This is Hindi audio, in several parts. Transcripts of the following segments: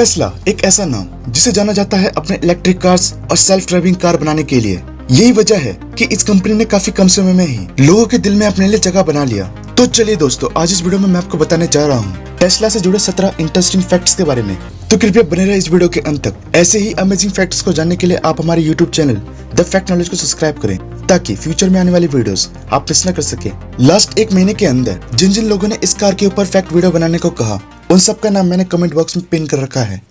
टेस्ला एक ऐसा नाम जिसे जाना जाता है अपने इलेक्ट्रिक कार्स और सेल्फ ड्राइविंग कार बनाने के लिए। यही वजह है कि इस कंपनी ने काफी कम समय में ही लोगों के दिल में अपने लिए जगह बना लिया। तो चलिए दोस्तों, आज इस वीडियो में मैं आपको बताने जा रहा हूँ टेस्ला से जुड़े 17 इंटरेस्टिंग फैक्ट्स के बारे में। तो कृपया बने रहे इस वीडियो के अंत तक। ऐसे ही अमेजिंग फैक्ट्स को जानने के लिए आप हमारे YouTube channel the fact knowledge को सब्सक्राइब करें, ताकि फ्यूचर में आने वाली वीडियोस आप मिस न कर सके। लास्ट एक महीने के अंदर जिन जिन लोगों ने इस कार के ऊपर फैक्ट वीडियो बनाने को कहा, उन सबका नाम मैंने कमेंट बॉक्स में पिन कर रखा है।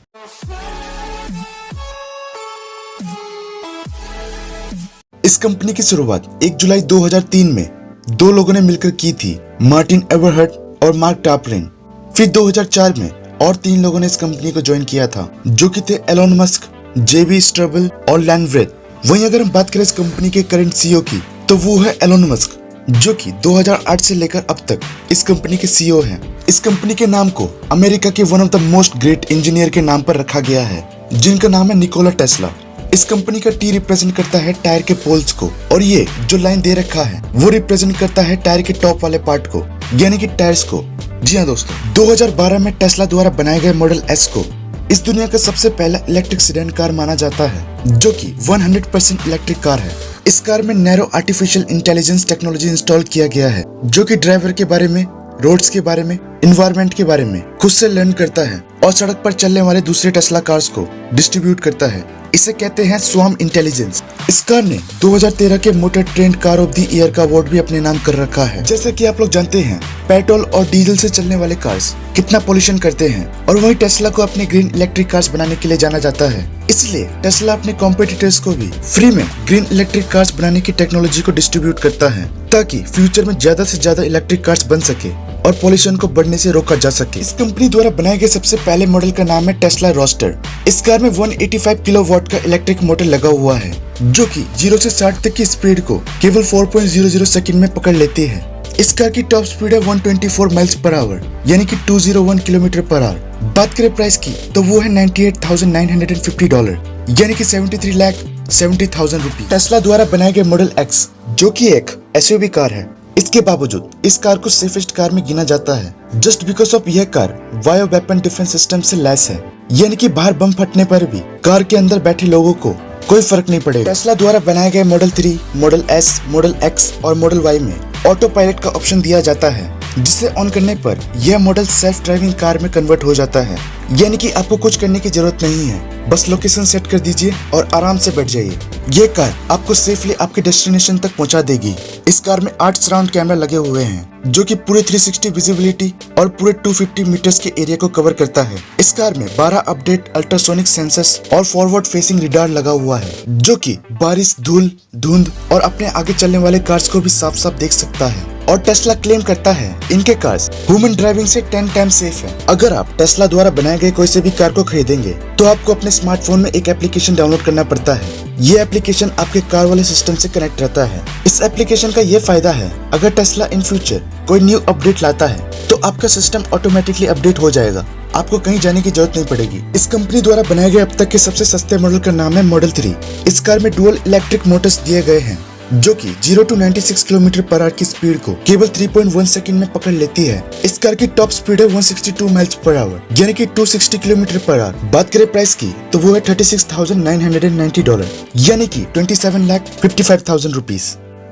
इस कंपनी की शुरुआत 1 जुलाई 2003 में दो लोगों ने मिलकर की थी, मार्टिन एवरहर्ट और मार्क टापरिन। फिर 2004 में और 3 लोगों ने इस कंपनी को ज्वाइन किया था, जो कि थे एलोन मस्क, जेबी स्ट्रबल और लैन व्रेथ। वहीं अगर हम बात करें इस कंपनी के करंट सीईओ की, तो वो है एलोन मस्क, जो कि 2008 से लेकर अब तक इस कंपनी के सीईओ हैं। इस कंपनी के नाम को अमेरिका के one of the most great engineer के नाम पर रखा गया है, जिनका नाम है निकोला टेस्ला। इस कंपनी का टी रिप्रेजेंट करता है टायर के पोल्स को, और ये जो लाइन दे रखा है वो रिप्रेजेंट करता है टायर के टॉप वाले पार्ट को, यानी कि टायर्स को। जी हाँ दोस्तों, 2012 में टेस्ला द्वारा बनाए गए मॉडल एस को इस दुनिया का सबसे पहला इलेक्ट्रिक सेडान कार माना जाता है, जो कि 100% इलेक्ट्रिक कार है। इस कार में narrow artificial intelligence technology install किया गया है, जो कि ड्राइवर के बारे में, रोड्स के बारे में, एनवायरनमेंट के बारे में खुद से लर्न करता है और सड़क पर चलने वाले दूसरे टेस्ला कार्स को डिस्ट्रीब्यूट करता है। इसे कहते हैं स्वार्म इंटेलिजेंस। इस कार ने 2013 के motor trend car of the year का अवार्ड भी अपने नाम कर रखा है। जैसा कि आप लोग जानते हैं, पेट्रोल और डीजल से चलने वाले कार्स कितना पोल्यूशन करते हैं, और वही टेस्ला को अपने ग्रीन इलेक्ट्रिक कार्स बनाने के लिए जाना जाता है। इसलिए टेस्ला अपने कॉम्पिटिटर्स को भी फ्री में ग्रीन इलेक्ट्रिक कार्स बनाने की टेक्नोलॉजी को डिस्ट्रीब्यूट करता है, ताकि फ्यूचर में ज्यादा से ज्यादा इलेक्ट्रिक कार्स बन सके और पॉल्यूशन को बढ़ने से रोका जा सके। इस कंपनी द्वारा बनाए गए सबसे पहले मॉडल का नाम है टेस्ला रोस्टर। इस कार में 185 किलोवाट का इलेक्ट्रिक मोटर लगा हुआ है, जो कि 0 से 60 तक की स्पीड को केवल 4.00 सेकंड में पकड़ लेती है। इस कार की टॉप स्पीड है 124 माइल्स पर आवर, यानी कि 201 किलोमीटर पर आवर। बात करें प्राइस की, तो वो है $98,950, यानी कि 73,70,000 रुपए। टेस्ला द्वारा बनाए गए मॉडल एक्स, जो कि एक एसयूवी कार है, इसके बावजूद इस कार को सेफेस्ट कार में गिना जाता है, जस्ट बिकॉज ऑफ यह car bio weapon defence system से लैस है, यानी कि बाहर बम फटने पर भी कार के अंदर बैठे लोगों को कोई फर्क नहीं पड़ेगा। टेस्ला द्वारा बनाए गए model 3, model S, model x और मॉडल वाई में ऑटो पायलट का ऑप्शन दिया जाता है, जिसे ऑन करने पर यह मॉडल सेल्फ ड्राइविंग कार में कन्वर्ट हो जाता है, यानी कि आपको कुछ करने की जरूरत नहीं है, बस लोकेशन सेट कर दीजिए और आराम से बैठ जाइए। ये कार आपको सेफली आपके डेस्टिनेशन तक पहुंचा देगी। इस कार में 8 सराउंड कैमरा लगे हुए हैं, जो कि पूरे 360 विजिबिलिटी और पूरे 250 मीटर्स के एरिया को कवर करता है। इस कार में 12 अपडेट अल्ट्रासोनिक सेंसर्स और फॉरवर्ड फेसिंग रिडार लगा हुआ है, जो कि बारिश, धूल, धुंध और अपने आगे चलने वाले कार्स को भी साफ साफ देख सकता है। और टेस्ला क्लेम करता है इनके कार्स ह्यूमन ड्राइविंग से 10 टाइम्स सेफ है। अगर आप टेस्ला द्वारा बनाए गए कोई से भी कार को खरीदेंगे, तो आपको अपने स्मार्टफोन में एक एप्लीकेशन डाउनलोड करना पड़ता है। ये एप्लीकेशन आपके कार वाले सिस्टम से कनेक्ट रहता है। इस एप्लीकेशन का ये फायदा है, अगर टेस्ला इन फ्यूचर कोई न्यू अपडेट लाता है, तो आपका सिस्टम ऑटोमेटिकली अपडेट हो जाएगा, आपको कहीं जाने की जरूरत नहीं पड़ेगी। इस कंपनी द्वारा बनाए गए अब तक के सबसे सस्ते मॉडल का नाम है मॉडल 3। इस कार में डुअल इलेक्ट्रिक मोटर्स दिए गए हैं, जो कि 0 to 96 किलोमीटर पर आवर की स्पीड को केवल 3.1 सेकंड में पकड़ लेती है। इस कार की टॉप स्पीड है 162 माइल्स पर आवर, यानी कि 260 किलोमीटर पर आवर। बात करें प्राइस की, तो वो है $36,990, यानी कि 27,55,000 रुपीज।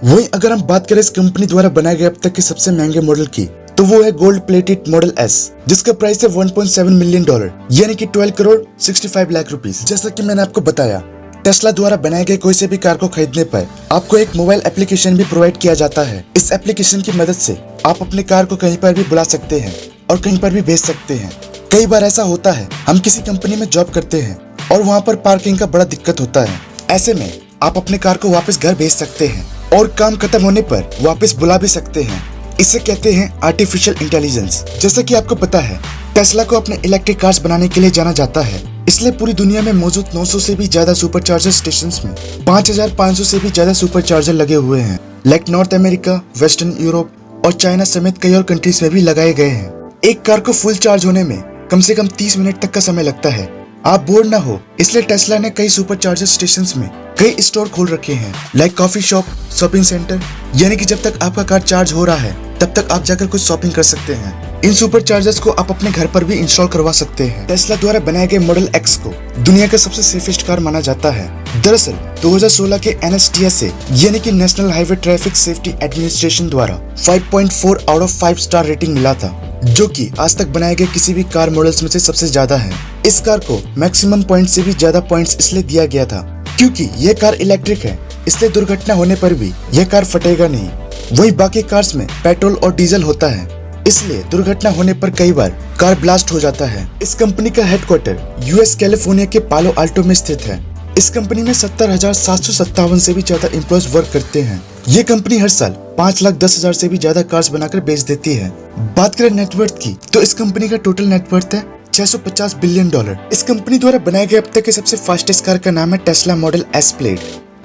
वहीं अगर हम बात करें इस कंपनी द्वारा बनाए गए अब तक के सबसे महंगे मॉडल की, तो वो है गोल्ड प्लेटेड मॉडल एस, जिसका प्राइस है $1.7 मिलियन, यानी कि 12,65 लाख रुपीज। जैसा कि मैंने आपको बताया, टेस्ला द्वारा बनाए गए कोई से भी कार को खरीदने पर आपको एक मोबाइल एप्लीकेशन भी प्रोवाइड किया जाता है। इस एप्लीकेशन की मदद से आप अपने कार को कहीं पर भी बुला सकते हैं और कहीं पर भी भेज सकते हैं। कई बार ऐसा होता है, हम किसी कंपनी में जॉब करते हैं और वहाँ पर पार्किंग का बड़ा दिक्कत होता है। ऐसे में आप अपने कार को वापस घर भेज सकते हैं और काम खत्म होने पर वापस बुला भी सकते हैं। इसे कहते हैं आर्टिफिशियल इंटेलिजेंस। जैसा कि आपको पता है, टेस्ला को अपने इलेक्ट्रिक कार्स बनाने के लिए जाना जाता है, इसलिए पूरी दुनिया में मौजूद 900 से भी ज्यादा सुपर चार्जर स्टेशंस में 5,500 से भी ज्यादा सुपर चार्जर लगे हुए हैं। Like north America, western Europe और चाइना समेत कई और कंट्रीज में भी लगाए गए हैं। एक कार को फुल चार्ज होने में कम से कम 30 मिनट तक का समय लगता है। आप बोर ना हो, इसलिए टेस्ला ने कई सुपर चार्जर स्टेशंस में कई स्टोर खोल रखे हैं, like coffee shop, shopping centre, यानी कि जब तक आपका कार चार्ज हो रहा है तब तक आप जाकर कुछ शॉपिंग कर सकते हैं। इन सुपर चार्जर्स को आप अपने घर पर भी इंस्टॉल करवा सकते हैं। टेस्ला द्वारा बनाए गए मॉडल एक्स को दुनिया का सबसे सेफेस्ट कार माना जाता है। दरअसल 2016 के NHTSA से यानी कि national highway traffic safety administration द्वारा 5.4 आउट ऑफ 5 स्टार रेटिंग मिला था, जो कि आज तक बनाए गए किसी भी कार मॉडल्स में से सबसे ज्यादा है। इस कार को मैक्सिमम पॉइंट से भी ज्यादा पॉइंट्स इसलिए दिया गया था क्योंकि यह कार इलेक्ट्रिक है, इसलिए दुर्घटना होने पर भी यह कार फटेगा नहीं। वहीं बाकी कार्स में पेट्रोल और डीजल होता है, इसलिए दुर्घटना होने पर कई बार कार ब्लास्ट हो जाता है। इस कंपनी का हेडक्वार्टर यूएस कैलिफोर्निया के पालो आल्टो में स्थित है। इस कंपनी में 70,757 से भी ज्यादा एम्प्लॉयज वर्क करते हैं। ये कंपनी हर साल 5,10,000 से भी ज्यादा कार्स बनाकर बेच देती है। बात करें नेटवर्थ की, तो इस कंपनी का टोटल नेटवर्थ है $650 बिलियन। इस कंपनी द्वारा बनाए गए अब तक के सबसे फास्टेस्ट कार का नाम है टेस्ला मॉडल एस प्लेड।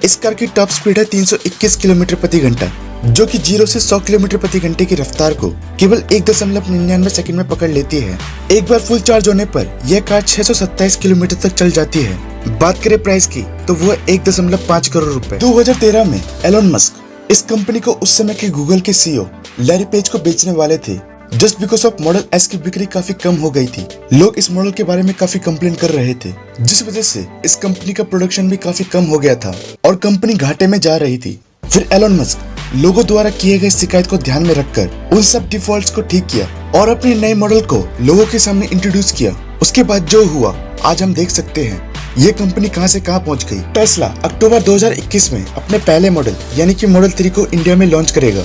इस कार की टॉप स्पीड है 321 किलोमीटर प्रति घंटा, जो कि 0 से 100 किलोमीटर प्रति घंटे की रफ्तार को केवल 1.99 सेकंड में पकड़ लेती है। एक बार फुल चार्ज होने पर यह कार 627 किलोमीटर तक चल जाती है। बात करें प्राइस की, तो वो 1.5 करोड़ रुपए। 2013 में एलोन मस्क इस कंपनी को उस समय के गूगल के CEO लैरी पेज को बेचने वाले थे। Just because of model S की बिक्री काफी कम हो गई थी। लोग इस मॉडल के बारे में काफी कंप्लेन कर रहे थे, जिस वजह से इस कंपनी का प्रोडक्शन भी काफी कम हो गया था और कंपनी घाटे में जा रही थी। फिर एलोन मस्क लोगों द्वारा किए गए शिकायत को ध्यान में रखकर उन सब डिफॉल्ट्स को ठीक किया और अपने नए मॉडल को लोगों के सामने इंट्रोड्यूस किया। उसके बाद जो हुआ आज हम देख सकते हैं। ये कंपनी कहां से कहां पहुंच गई। टेस्ला अक्टूबर 2021 में अपने पहले मॉडल यानी कि मॉडल 3 को इंडिया में लॉन्च करेगा,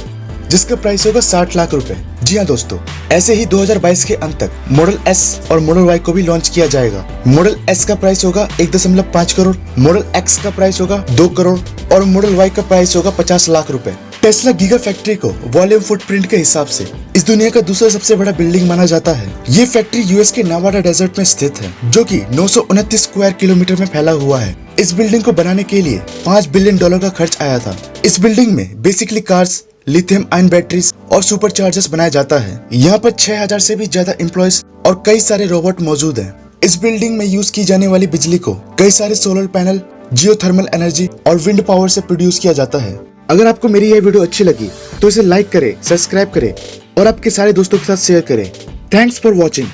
जिसका प्राइस होगा 60 लाख रुपए। जी हाँ दोस्तों, ऐसे ही 2022 के अंत तक मॉडल एस और मॉडल वाई को भी लॉन्च किया जाएगा। मॉडल एस का प्राइस होगा 1.5 करोड़, मॉडल एक्स का प्राइस होगा 2 करोड़ और मॉडल वाई का प्राइस होगा 50 लाख रुपए। टेस्ला गीगा फैक्ट्री को वॉल्यूम फुटप्रिंट के हिसाब से इस दुनिया का दूसरा सबसे बड़ा बिल्डिंग माना जाता है। ये फैक्ट्री यूएस के नेवाडा डेजर्ट में स्थित है, जो कि 929 स्क्वायर किलोमीटर में फैला हुआ है। इस बिल्डिंग को बनाने के लिए $5 बिलियन का खर्च आया था। इस बिल्डिंग में basically cars, lithium ion batteries और सुपर चार्जर्स बनाया जाता है। यहाँ पर 6,000 से भी ज्यादा एम्प्लॉयज और कई सारे रोबोट मौजूद हैं। इस बिल्डिंग में यूज की जाने वाली बिजली को कई सारे सोलर पैनल, जियोथर्मल एनर्जी और विंड पावर से प्रोड्यूस किया जाता है। अगर आपको मेरी यह वीडियो अच्छी लगी तो इसे लाइक करें, सब्सक्राइब करें और आपके सारे दोस्तों के साथ शेयर करें। Thanks for watching.